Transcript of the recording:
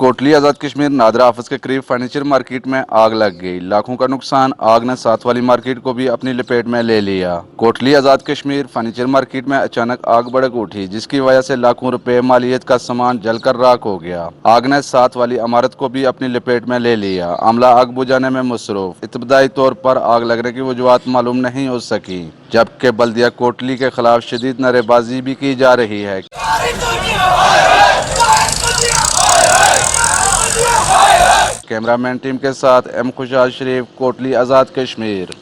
Kotli Azad Kashmir NADRA office के करीब furniture market में आग लग गई। लाखों का नुकसान। आग ने साथ वाली मार्केट को भी अपनी लपेट में ले लिया। कोटली आज़ाद कश्मीर फर्नीचर मार्केट में अचानक आग भड़क उठी, जिसकी वजह से लाखों रुपए मालियत का सामान जलकर राख हो गया। आग ने साथ वाली इमारत को भी अपनी लपेट में ले लिया। अमला आग बुझाने में मसरूफ। इब्तदाई तौर पर आग लगने की वजूहत मालूम नहीं हो सकी, जबकि बल्दिया कोटली के खिलाफ शदीद नारेबाजी भी की जा रही है। कैमरामैन टीम के साथ एम खुशहाल शरीफ, कोटली आज़ाद कश्मीर।